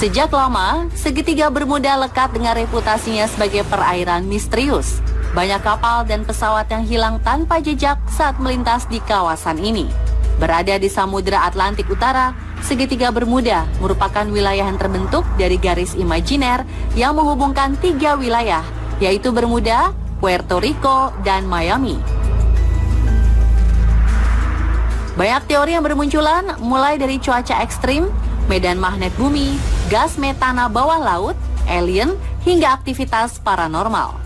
Sejak lama, segitiga Bermuda lekat dengan reputasinya sebagai perairan misterius. Banyak kapal dan pesawat yang hilang tanpa jejak saat melintas di kawasan ini. Berada di Samudra Atlantik Utara, segitiga Bermuda merupakan wilayah yang terbentuk dari garis imajiner yang menghubungkan 3 wilayah, yaitu Bermuda, Puerto Rico, dan Miami. Banyak teori yang bermunculan, mulai dari cuaca ekstrim, medan magnet bumi, gas metana bawah laut, alien, hingga aktivitas paranormal.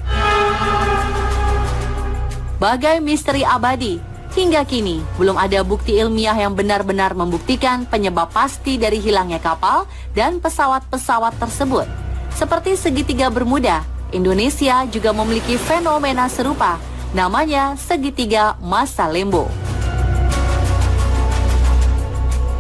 Bagai misteri abadi, hingga kini belum ada bukti ilmiah yang benar-benar membuktikan penyebab pasti dari hilangnya kapal dan pesawat-pesawat tersebut. Seperti segitiga Bermuda, Indonesia juga memiliki fenomena serupa, namanya segitiga Masa Lembo.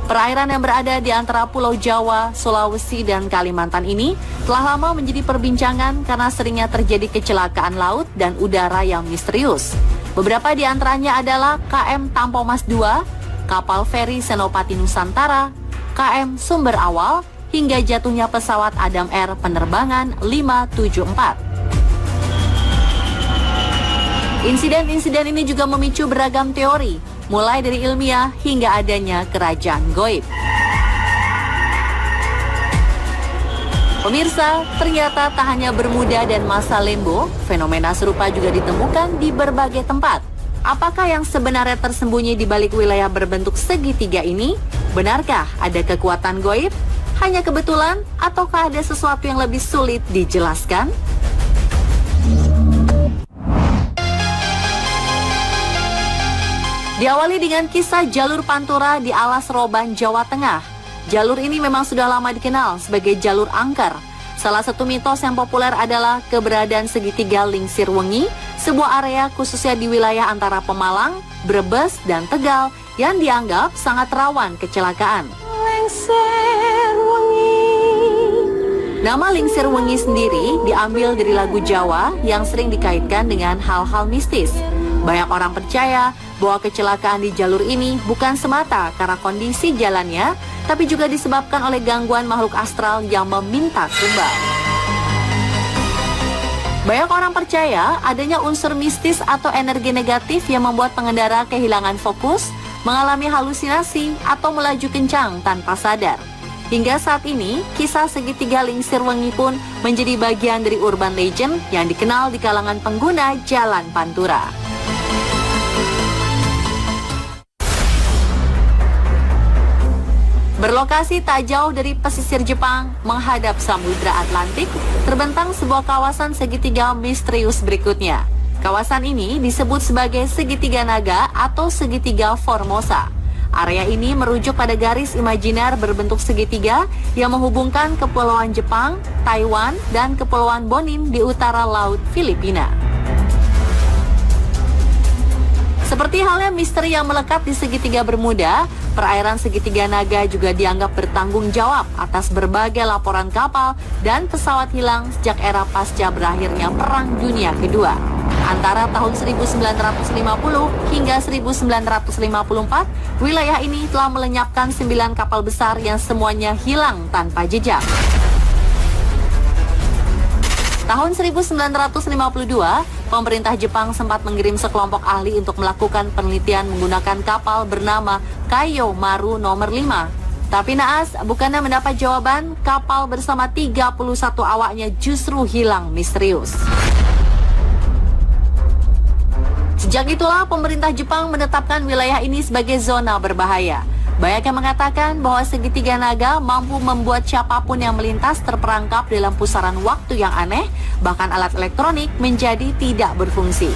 Perairan yang berada di antara Pulau Jawa, Sulawesi, dan Kalimantan ini telah lama menjadi perbincangan karena seringnya terjadi kecelakaan laut dan udara yang misterius. Beberapa di antaranya adalah KM Tampomas II, kapal feri Senopati Nusantara, KM Sumber Awal, hingga jatuhnya pesawat Adam Air penerbangan 574. Insiden-insiden ini juga memicu beragam teori, mulai dari ilmiah hingga adanya kerajaan goib. Pemirsa, ternyata tak hanya Bermuda dan Masa Lembo, fenomena serupa juga ditemukan di berbagai tempat. Apakah yang sebenarnya tersembunyi di balik wilayah berbentuk segitiga ini? Benarkah ada kekuatan goib? Hanya kebetulan? Ataukah ada sesuatu yang lebih sulit dijelaskan? Diawali dengan kisah jalur Pantura di Alas Roban, Jawa Tengah. Jalur ini memang sudah lama dikenal sebagai jalur angker. Salah satu mitos yang populer adalah keberadaan segitiga Lingsir Wengi, sebuah area khususnya di wilayah antara Pemalang, Brebes, dan Tegal yang dianggap sangat rawan kecelakaan. Lingsir Wengi. Nama Lingsir Wengi sendiri diambil dari lagu Jawa yang sering dikaitkan dengan hal-hal mistis. Banyak orang percaya bahwa kecelakaan di jalur ini bukan semata karena kondisi jalannya, tapi juga disebabkan oleh gangguan makhluk astral yang meminta tumbal. Banyak orang percaya adanya unsur mistis atau energi negatif yang membuat pengendara kehilangan fokus, mengalami halusinasi, atau melaju kencang tanpa sadar. Hingga saat ini, kisah segitiga Lingsir Wengi pun menjadi bagian dari urban legend yang dikenal di kalangan pengguna Jalan Pantura. Berlokasi tak jauh dari pesisir Jepang, menghadap Samudra Atlantik, terbentang sebuah kawasan segitiga misterius berikutnya. Kawasan ini disebut sebagai segitiga naga atau segitiga Formosa. Area ini merujuk pada garis imajiner berbentuk segitiga yang menghubungkan Kepulauan Jepang, Taiwan, dan Kepulauan Bonin di utara Laut Filipina. Seperti halnya misteri yang melekat di segitiga Bermuda, perairan segitiga naga juga dianggap bertanggung jawab atas berbagai laporan kapal dan pesawat hilang sejak era pasca berakhirnya Perang Dunia Kedua. Antara tahun 1950 hingga 1954, wilayah ini telah melenyapkan 9 kapal besar yang semuanya hilang tanpa jejak. Tahun 1952, pemerintah Jepang sempat mengirim sekelompok ahli untuk melakukan penelitian menggunakan kapal bernama Kayo Maru nomor 5. Tapi naas, bukannya mendapat jawaban, kapal bersama 31 awaknya justru hilang misterius. Sejak itulah pemerintah Jepang menetapkan wilayah ini sebagai zona berbahaya. Banyak yang mengatakan bahwa segitiga naga mampu membuat siapapun yang melintas terperangkap dalam pusaran waktu yang aneh, bahkan alat elektronik menjadi tidak berfungsi.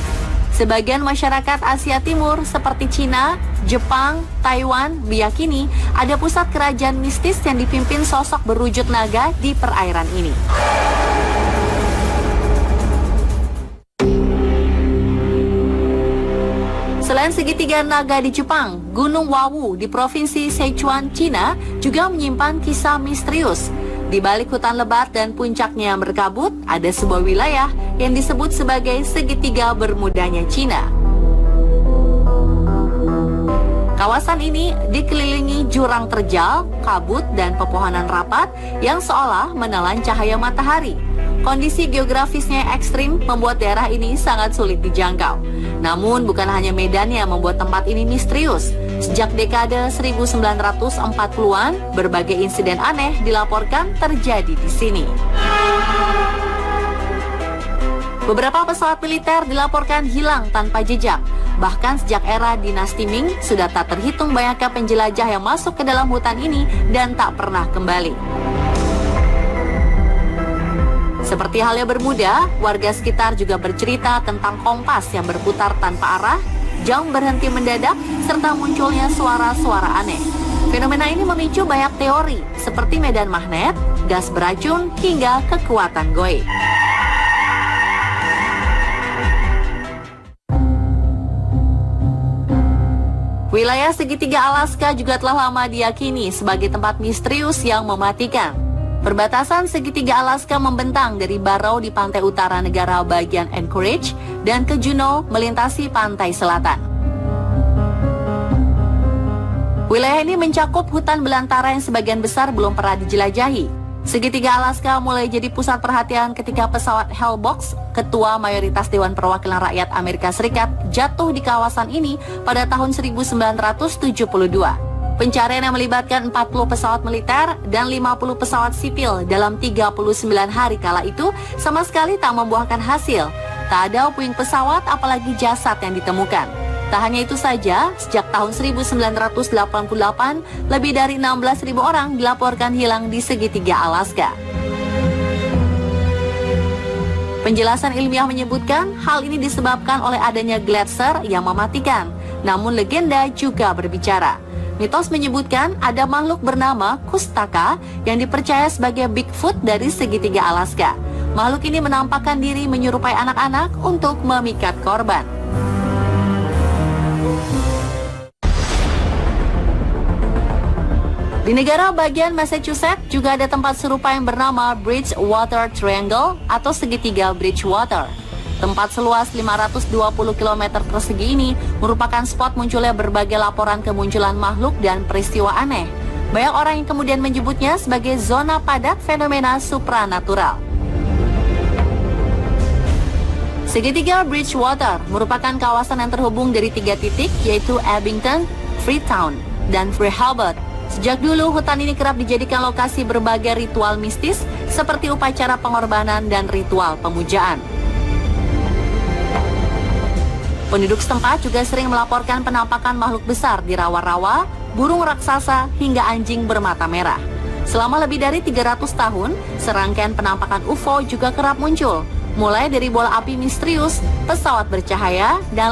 Sebagian masyarakat Asia Timur seperti Cina, Jepang, Taiwan meyakini ada pusat kerajaan mistis yang dipimpin sosok berwujud naga di perairan ini. Selain segitiga naga di Jepang, Gunung Wawu di Provinsi Sichuan, Cina juga menyimpan kisah misterius. Di balik hutan lebat dan puncaknya yang berkabut, ada sebuah wilayah yang disebut sebagai segitiga Bermudanya Cina. Kawasan ini dikelilingi jurang terjal, kabut, dan pepohonan rapat yang seolah menelan cahaya matahari. Kondisi geografisnya yang ekstrim membuat daerah ini sangat sulit dijangkau. Namun bukan hanya medannya yang membuat tempat ini misterius. Sejak dekade 1940-an, berbagai insiden aneh dilaporkan terjadi di sini. Beberapa pesawat militer dilaporkan hilang tanpa jejak. Bahkan sejak era dinasti Ming, sudah tak terhitung banyaknya penjelajah yang masuk ke dalam hutan ini dan tak pernah kembali. Seperti halnya Bermuda, warga sekitar juga bercerita tentang kompas yang berputar tanpa arah, jam berhenti mendadak, serta munculnya suara-suara aneh. Fenomena ini memicu banyak teori, seperti medan magnet, gas beracun, hingga kekuatan goib. Wilayah segitiga Alaska juga telah lama diyakini sebagai tempat misterius yang mematikan. Perbatasan segitiga Alaska membentang dari Barrow di pantai utara negara bagian Anchorage dan ke Juneau melintasi pantai selatan. Wilayah ini mencakup hutan belantara yang sebagian besar belum pernah dijelajahi. Segitiga Alaska mulai jadi pusat perhatian ketika pesawat Hale-Bopp, ketua mayoritas Dewan Perwakilan Rakyat Amerika Serikat, jatuh di kawasan ini pada tahun 1972. Pencarian yang melibatkan 40 pesawat militer dan 50 pesawat sipil dalam 39 hari kala itu sama sekali tak membuahkan hasil. Tak ada puing pesawat apalagi jasad yang ditemukan. Tak hanya itu saja, sejak tahun 1988, lebih dari 16.000 orang dilaporkan hilang di segitiga Alaska. Penjelasan ilmiah menyebutkan hal ini disebabkan oleh adanya gletser yang mematikan. Namun legenda juga berbicara. Mitos menyebutkan ada makhluk bernama Kustaka yang dipercaya sebagai Bigfoot dari segitiga Alaska. Makhluk ini menampakkan diri menyerupai anak-anak untuk memikat korban. Di negara bagian Massachusetts juga ada tempat serupa yang bernama Bridgewater Triangle atau segitiga Bridgewater. Tempat seluas 520 km persegi ini merupakan spot munculnya berbagai laporan kemunculan makhluk dan peristiwa aneh. Banyak orang yang kemudian menyebutnya sebagai zona padat fenomena supranatural. Segitiga Bridgewater merupakan kawasan yang terhubung dari 3 titik, yaitu Abington, Freetown, dan Freehold. Sejak dulu, hutan ini kerap dijadikan lokasi berbagai ritual mistis seperti upacara pengorbanan dan ritual pemujaan. Penduduk setempat juga sering melaporkan penampakan makhluk besar di rawa-rawa, burung raksasa, hingga anjing bermata merah. Selama lebih dari 300 tahun, serangkaian penampakan UFO juga kerap muncul, mulai dari bola api misterius, pesawat bercahaya, dan